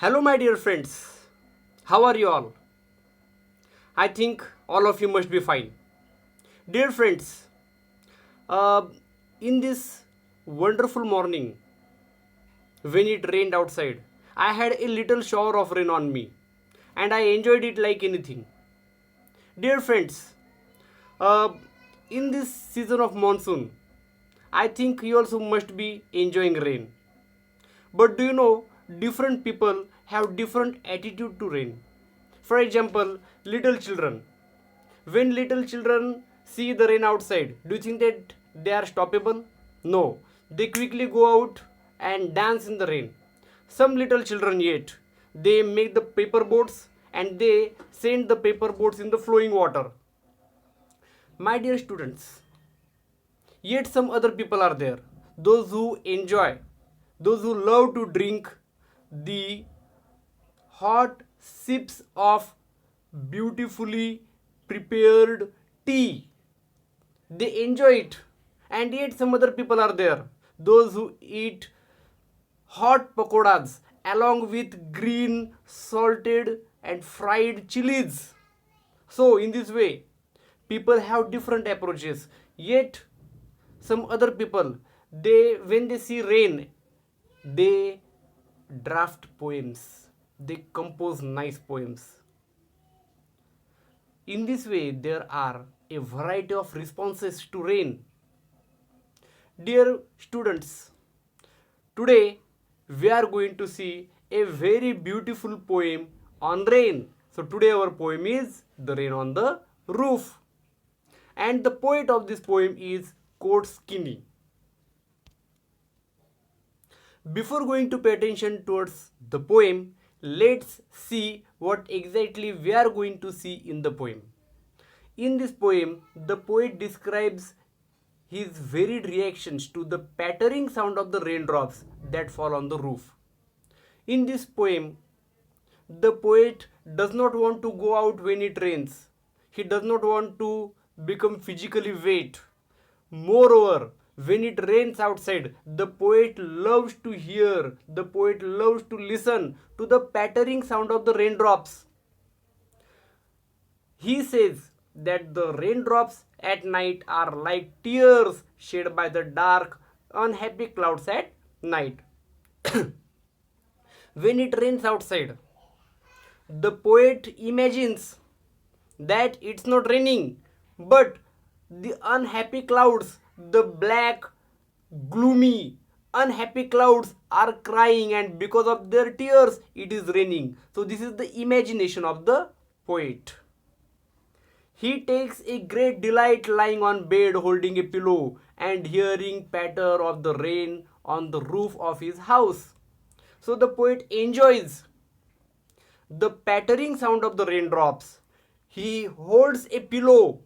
Hello, my dear friends. How are you all? I think all of you must be fine. Dear friends, uh, in this wonderful morning, when it rained outside, I had a little shower of rain on me and I enjoyed it like anything. Dear friends, uh, in this season of monsoon, I think you also must be enjoying rain. But do you know, different people have different attitude to rain. For example, little children. When little children see the rain outside, do you think that they are stoppable? No. They quickly go out and dance in the rain. Some little children yet, they make the paper boats and they send the paper boats in the flowing water. My dear students, yet some other people are there. Those who enjoy, those who love to drink the hot sips of beautifully prepared tea. They enjoy it. And yet some other people are there. Those who eat hot pakoras along with green, salted, and fried chilies. So, in this way, people have different approaches. Yet, some other people, they when they see rain, they draft poems. They compose nice poems. In this way, there are a variety of responses to rain. Dear students, today we are going to see a very beautiful poem on rain. So, today our poem is The Rain on the Roof. And the poet of this poem is Court Skinny. Before going to pay attention towards the poem, let's see what exactly we are going to see in the poem. In this poem, the poet describes his varied reactions to the pattering sound of the raindrops that fall on the roof. In this poem, the poet does not want to go out when it rains. He does not want to become physically wet. Moreover, when it rains outside, the poet loves to hear, the poet loves to listen to the pattering sound of the raindrops. He says that the raindrops at night are like tears shed by the dark, unhappy clouds at night. When it rains outside, the poet imagines that it's not raining, but the unhappy clouds, the black, gloomy, unhappy clouds are crying, and because of their tears, it is raining. So, this is the imagination of the poet. He takes a great delight lying on bed holding a pillow and hearing patter of the rain on the roof of his house. So the poet enjoys the pattering sound of the raindrops. He holds a pillow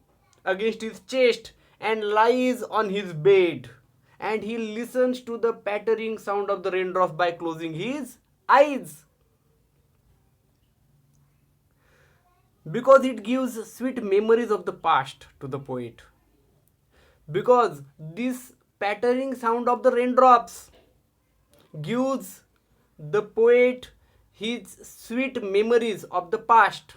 against his chest and lies on his bed, and he listens to the pattering sound of the raindrops by closing his eyes, because it gives sweet memories of the past to the poet. Because this pattering sound of the raindrops gives the poet his sweet memories of the past.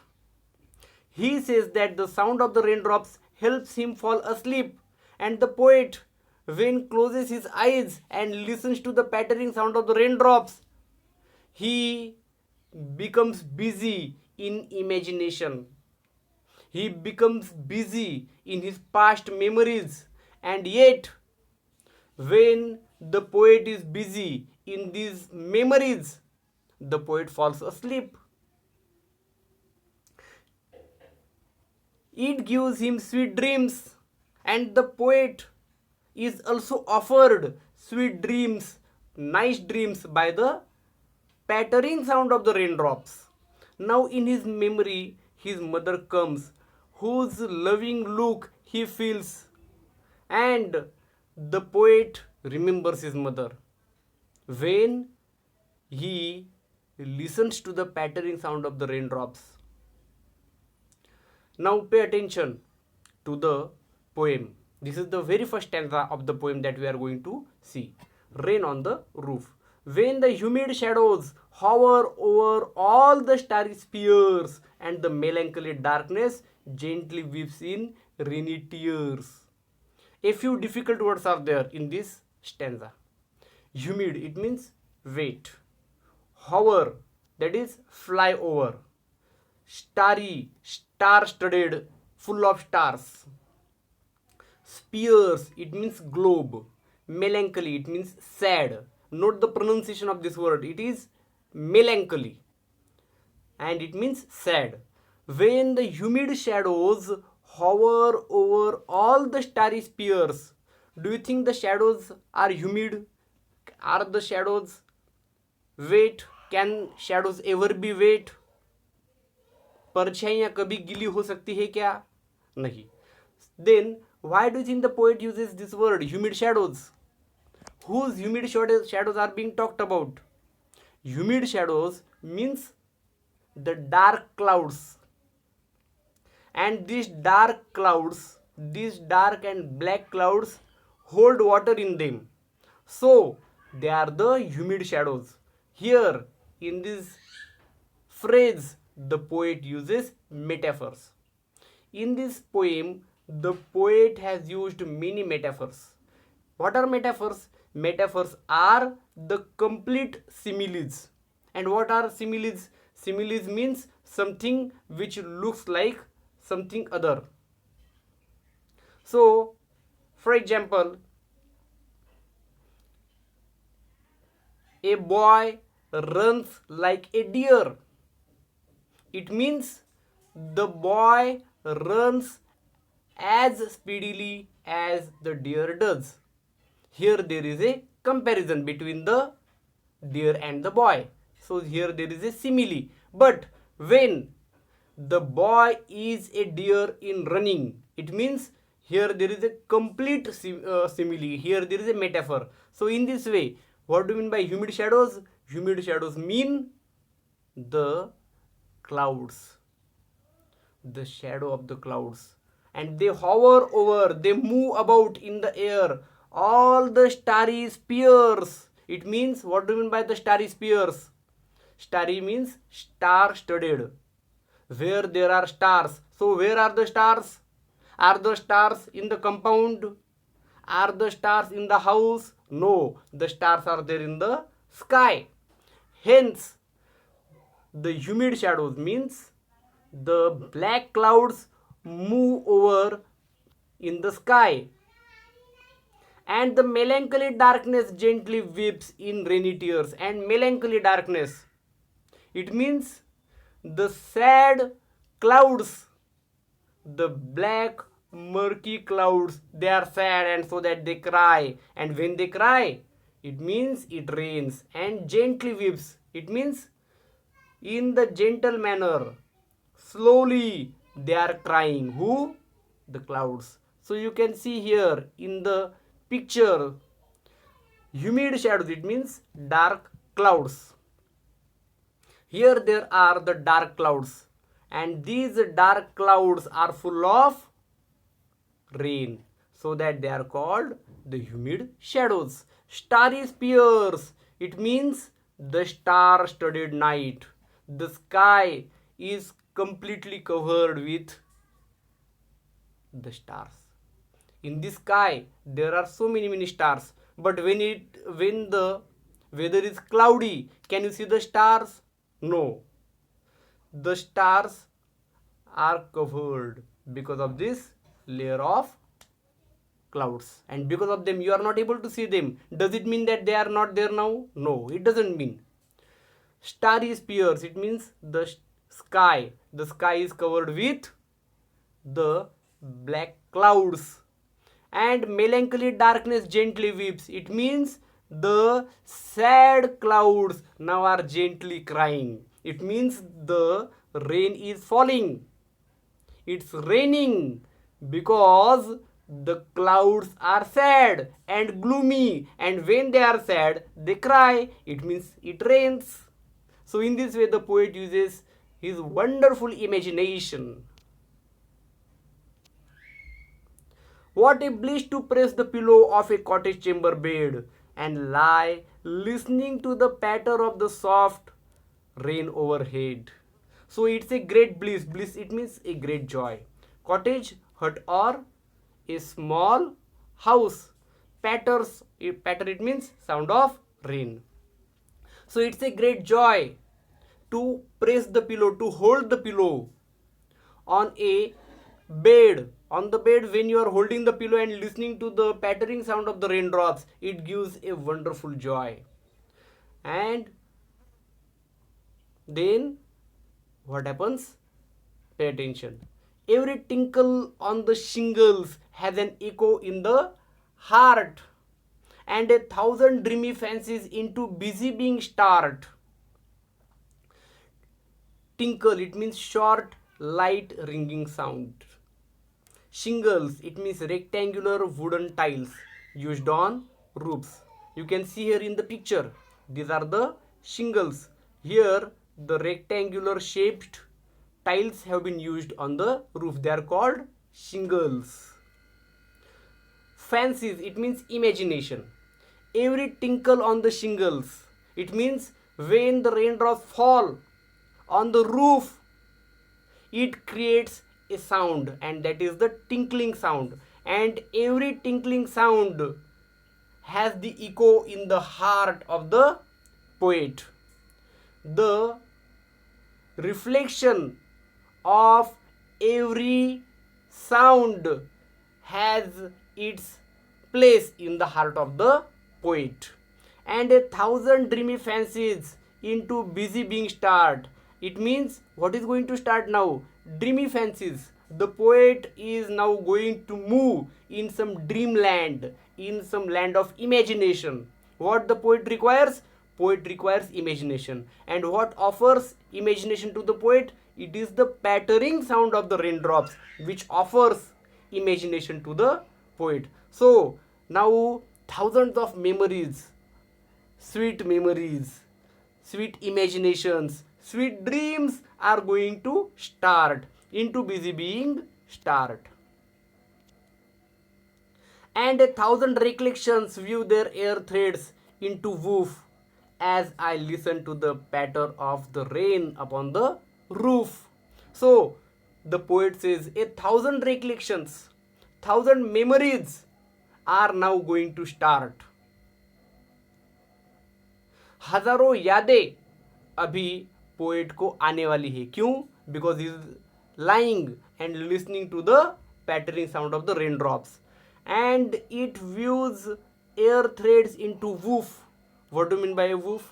He says that the sound of the raindrops helps him fall asleep, and the poet, when closes his eyes and listens to the pattering sound of the raindrops, he becomes busy in imagination. He becomes busy in his past memories, and yet, when the poet is busy in these memories, the poet falls asleep. It gives him sweet dreams, and the poet is also offered sweet dreams, nice dreams by the pattering sound of the raindrops. Now, in his memory, his mother comes, whose loving look he feels, and the poet remembers his mother when he listens to the pattering sound of the raindrops. Now pay attention to the poem. This is the very first stanza of the poem that we are going to see. Rain on the roof. when the humid shadows hover over all the starry spheres and the melancholy darkness gently weeps in rainy tears. A few difficult words are there in this stanza. Humid, it means wet. Hover, that is fly over. Starry, star studded, full of stars. Spheres, it means globe. Melancholy, it means sad. Note the pronunciation of this word, it is melancholy and it means sad. When the humid shadows hover over all the starry spheres, do you think the shadows are humid? Are the shadows wet? Can shadows ever be wet? परछाइयाँ कभी गीली हो सकती है क्या? नहीं. Then why do you think the poet uses this word humid shadows? Whose humid shadows are being talked about? Humid shadows means the dark clouds, and these dark and black clouds hold water in them, so they are the humid shadows. Here in this phrase the poet uses metaphors. In this poem the poet has used many metaphors. What are metaphors? Metaphors are the complete similes. And what are similes? Similes means something which looks like something other. So, for example, a boy runs like a deer. It means the boy runs as speedily as the deer does. Here there is a comparison between the deer and the boy. So here there is a simile. But when the boy is a deer in running, it means here there is a complete simile. Here there is a metaphor. So in this way, what do you mean by humid shadows? Humid shadows mean the clouds, the shadow of the clouds, and they hover over, they move about in the air, all the starry spheres. It means, what do you mean by the starry spheres? Starry means star studded, where there are stars. So where are the stars? Are the stars in the compound? Are the stars in the house? No, the stars are there in the sky. Hence the humid shadows means the black clouds move over in the sky, and the melancholy darkness gently weeps in rainy tears. And melancholy darkness, it means the sad clouds, the black murky clouds, they are sad and so that they cry, and when they cry it means it rains. And gently weeps, it means in the gentle manner, slowly they are crying. Who? The clouds. So you can see here in the picture, humid shadows, it means dark clouds. Here there are the dark clouds, and these dark clouds are full of rain, so that they are called the humid shadows. Starry spheres, it means the star studded night. The sky is completely covered with the stars. In the sky there are so many stars, but when the weather is cloudy, can you see the stars? No, the stars are covered because of this layer of clouds, and because of them you are not able to see them. Does it mean that they are not there now? No, it doesn't mean. Starry spheres, it means the sky is covered with the black clouds. And melancholy darkness gently weeps, it means the sad clouds now are gently crying. It means the rain is falling, it's raining, because the clouds are sad and gloomy, and when they are sad they cry, it means it rains. So in this way the poet uses his wonderful imagination. What a bliss to press the pillow of a cottage chamber bed and lie listening to the patter of the soft rain overhead. So it's a great bliss. Bliss, it means a great joy. Cottage, hut, or a small house. Patters, patter, it means sound of rain. So it's a great joy to press the pillow, to hold the pillow on a bed. On the bed, when you are holding the pillow and listening to the pattering sound of the raindrops, it gives a wonderful joy. And then what happens? Pay attention. Every tinkle on the shingles has an echo in the heart, and 1,000 dreamy fancies into busy being start. Tinkle, it means short, light ringing sound. Shingles, it means rectangular wooden tiles used on roofs. You can see here in the picture, these are the shingles. Here the rectangular shaped tiles have been used on the roof. They are called shingles. Fancies, it means imagination. Every tinkle on the shingles, it means when the raindrops fall on the roof, it creates a sound, and that is the tinkling sound. And every tinkling sound has the echo in the heart of the poet. The reflection of every sound has its place in the heart of the poet. And 1,000 dreamy fancies into busy being start. It means what is going to start now? Dreamy fancies. The poet is now going to move in some dreamland, in some land of imagination. What the poet requires? Poet requires imagination. And what offers imagination to the poet? It is the pattering sound of the raindrops which offers imagination to the poet. So now thousands of memories, sweet imaginations, sweet dreams are going to start into busy being start. And 1,000 recollections view their air threads into woof as I listen to the patter of the rain upon the roof. So the poet says 1,000 recollections, 1,000 memories are now going to start. हजारों यादें अभी poet को आने वाली है. क्यों? Because he is lying and listening to the pattering sound of the raindrops, and it views air threads into woof. What do you mean by a woof?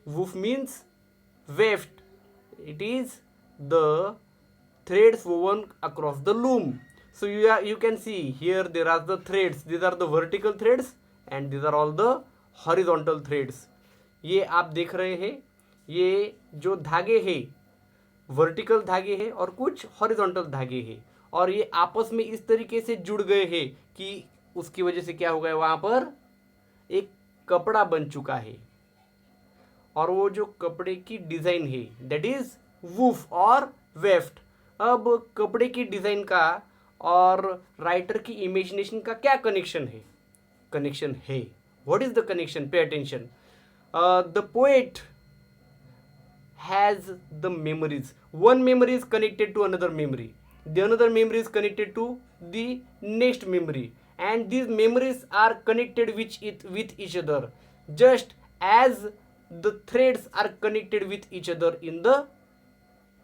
Woof means weft. It is the threads woven across the loom. So you can see here there are the threads. These are the vertical threads and these are all the horizontal threads. ये आप देख रहे हैं, ये जो धागे हैं vertical धागे हैं और कुछ हॉरिजॉन्टल धागे हैं, और ये आपस में इस तरीके से जुड़ गए हैं कि उसकी वजह से क्या हो गया, वहाँ पर एक कपड़ा बन चुका है. और वो जो कपड़े की डिज़ाइन है दैट इज वूफ और वेफ्ट. अब कपड़े की डिज़ाइन का और राइटर की इमेजिनेशन का क्या कनेक्शन है? कनेक्शन है. What is the connection? Pay attention. The poet has the memories. One memory is connected to another memory. The another memory is connected to the next memory, and these memories are connected with each other, just as the threads are connected with each other in the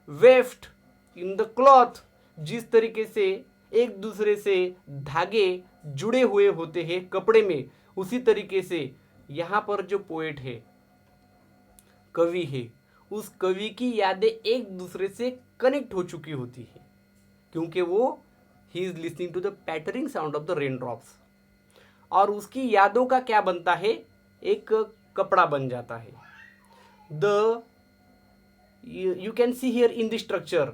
weft, in the cloth. जिस तरीके से एक दूसरे से धागे जुड़े हुए होते हैं कपड़े में, उसी तरीके से यहाँ पर जो पोएट है, कवि है, उस कवि की यादें एक दूसरे से कनेक्ट हो चुकी होती है, क्योंकि वो he is listening to the pattering sound of the rain drops. और उसकी यादों का क्या बनता है? एक कपड़ा बन जाता है. The you can see here in the structure,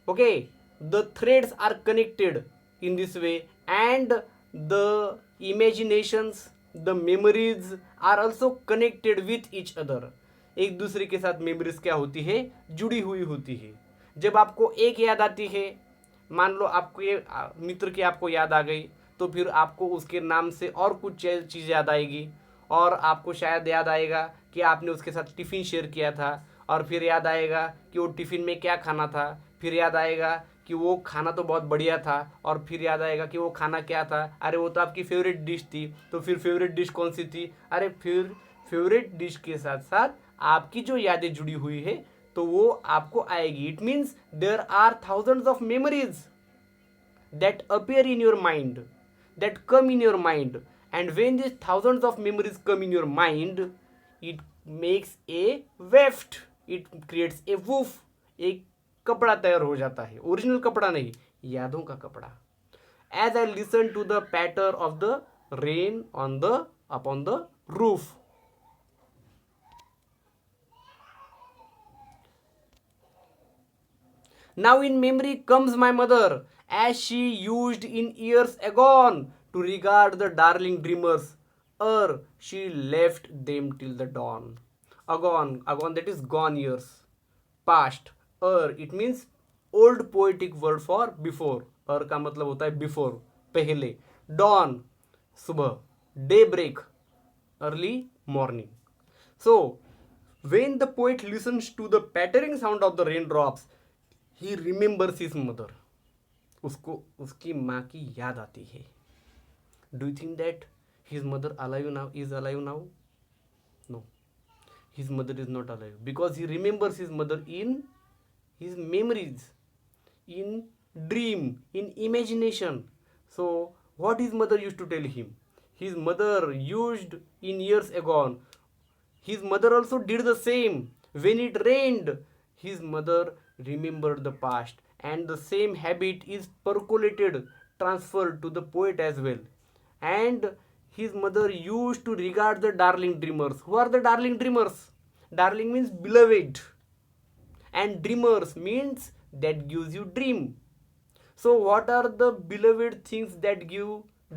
okay, the threads are connected in this way, and the imaginations, the memories are also connected with each other. एक दूसरे के साथ मेमोरीज क्या होती है? जुड़ी हुई होती है. जब आपको एक याद आती है, मान लो आपको ये मित्र की आपको याद आ गई, तो फिर आपको उसके नाम से और कुछ चीज़ याद आएगी, और आपको शायद याद आएगा कि आपने उसके साथ टिफ़िन शेयर किया था, और फिर याद आएगा कि वो टिफ़िन में क्या खाना था, फिर याद आएगा कि वो खाना तो बहुत बढ़िया था, और फिर याद आएगा कि वो खाना क्या था, अरे वो तो आपकी फेवरेट डिश थी। तो फिर फेवरेट डिश कौन सी थी? अरे फिर फेवरेट डिश के साथ साथ आपकी जो यादें जुड़ी हुई है तो वो आपको आएगी। It means there are thousands of memories that appear in your mind, that come in your mind, and when these thousands of memories come in your mind, it makes a weft, it creates a woof, एक कपड़ा तैयार हो जाता है, original कपड़ा नहीं, यादों का कपड़ा। As I listen to the patter of the rain on the upon the roof. Now in memory comes my mother, as she used in years agone to regard the darling dreamers, ere she left them till the dawn. Agone that is gone years, past. It means old poetic word for before. का मतलब होता है before, पहले. Dawn, सुबह. Daybreak, early morning. So, when the poet listens to the pattering sound of the raindrops, he remembers his mother. उसको उसकी माँ की याद आती है. Do you think that his mother alive now is alive now? No, his mother is not alive because he remembers his mother in his memories, in dream, in imagination. So what his mother used to tell him? His mother used in years agone. His mother also did the same. When it rained, his mother remembered the past, and the same habit is percolated, transferred to the poet as well. And his mother used to regard the darling dreamers. Who are the darling dreamers? Darling means beloved, and dreamers means that gives you dream. So what are the beloved things that give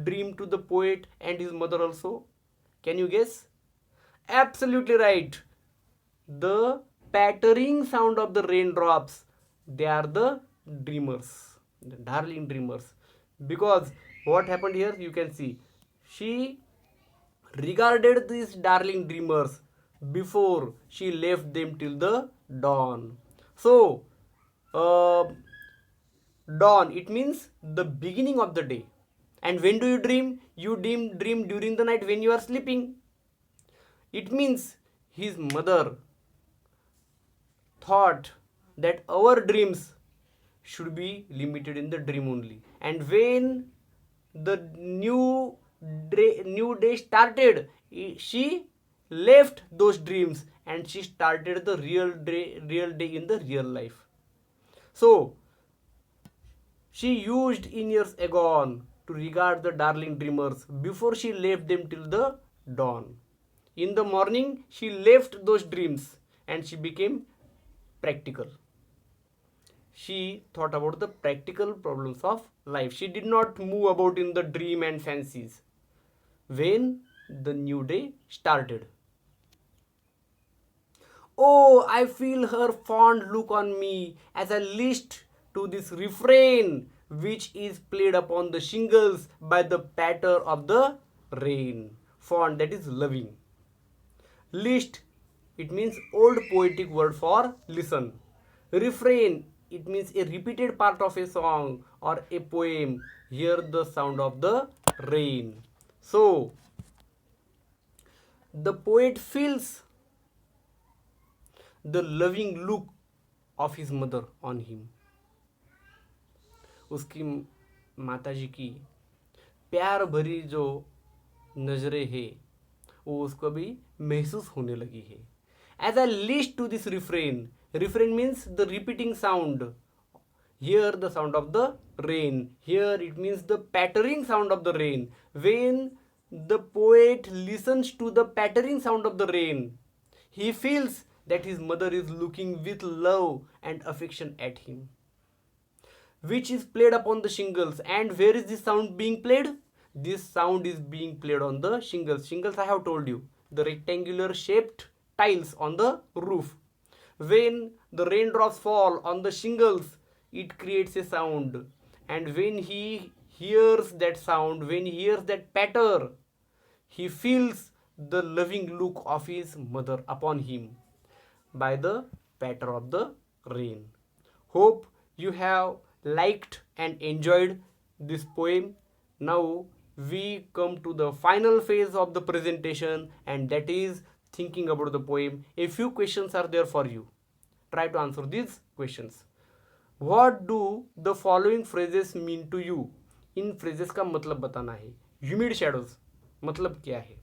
dream to the poet and his mother also? Can you guess? Absolutely right. The pattering sound of the raindrops, they are the dreamers, the darling dreamers. Because what happened here, you can see, she regarded these darling dreamers before she left them till the dawn. So, uh, dawn, it means the beginning of the day. And when do you dream? You dream during the night when you are sleeping. It means his mother thought that our dreams should be limited in the dream only. And when the new day started, she left those dreams and she started the real day in the real life. So she used in years agone to regard the darling dreamers before she left them till the dawn. In the morning, she left those dreams and she became practical. She thought about the practical problems of life. She did not move about in the dream and fancies. When the new day started. Oh, I feel her fond look on me as I list to this refrain which is played upon the shingles by the patter of the rain. Fond, that is loving. List, it means old poetic word for listen. Refrain, it means a repeated part of a song or a poem. Hear the sound of the rain. So, the poet feels the loving look of his mother on him. उसकी माताजी की प्यार भरी जो नजरें हैं वो उसको भी महसूस होने लगी है. As I list to this refrain, refrain means the repeating sound. Hear the sound of the rain. Here it means the pattering sound of the rain. When the poet listens to the pattering sound of the rain, he feels that his mother is looking with love and affection at him, which is played upon the shingles. And where is this sound being played? This sound is being played on the shingles. Shingles, I have told you, the rectangular shaped tiles on the roof. When the raindrops fall on the shingles, it creates a sound. And when he hears that sound, when he hears that patter, he feels the loving look of his mother upon him by the patter of the rain. Hope you have liked and enjoyed this poem. Now we come to the final phase of the presentation, and that is thinking about the poem. A few questions are there for you. Try to answer these questions. What do the following phrases mean to you? In phrases का मतलब बताना है. Humid shadows मतलब क्या है?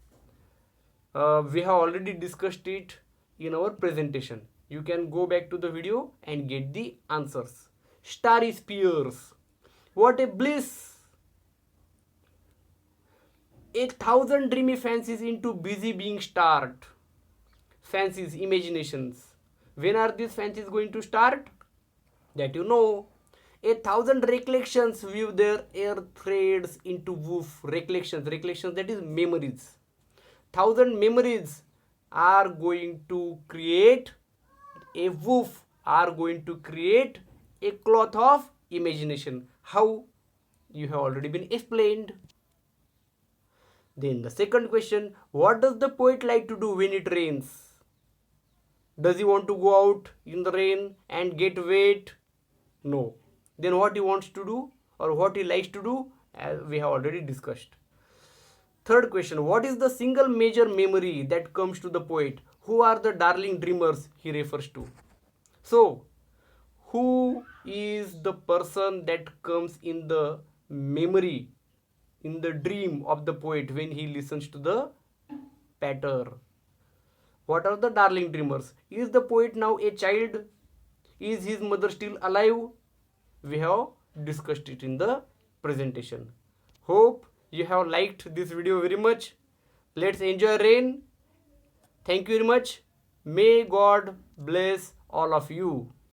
We have already discussed it in our presentation. You can go back to the video and get the answers. Starry spears. What a bliss! 1,000 dreamy fancies into busy being start. Fancies, imaginations. When are these fancies going to start? That you know. 1,000 recollections weave their air threads into woof. Recollections, that is memories. 1,000 memories are going to create a woof, are going to create a cloth of imagination. How? You have already been explained. Then the second question, what does the poet like to do when it rains? Does he want to go out in the rain and get wet? No. Then what he wants to do or what he likes to do, as we have already discussed. Third question, what is the single major memory that comes to the poet? Who are the darling dreamers he refers to? So, who is the person that comes in the memory, in the dream of the poet when he listens to the patter? What are the darling dreamers? Is the poet now a child? Is his mother still alive? We have discussed it in the presentation. Hope you have liked this video very much. Let's enjoy rain. Thank you very much. May God bless all of you.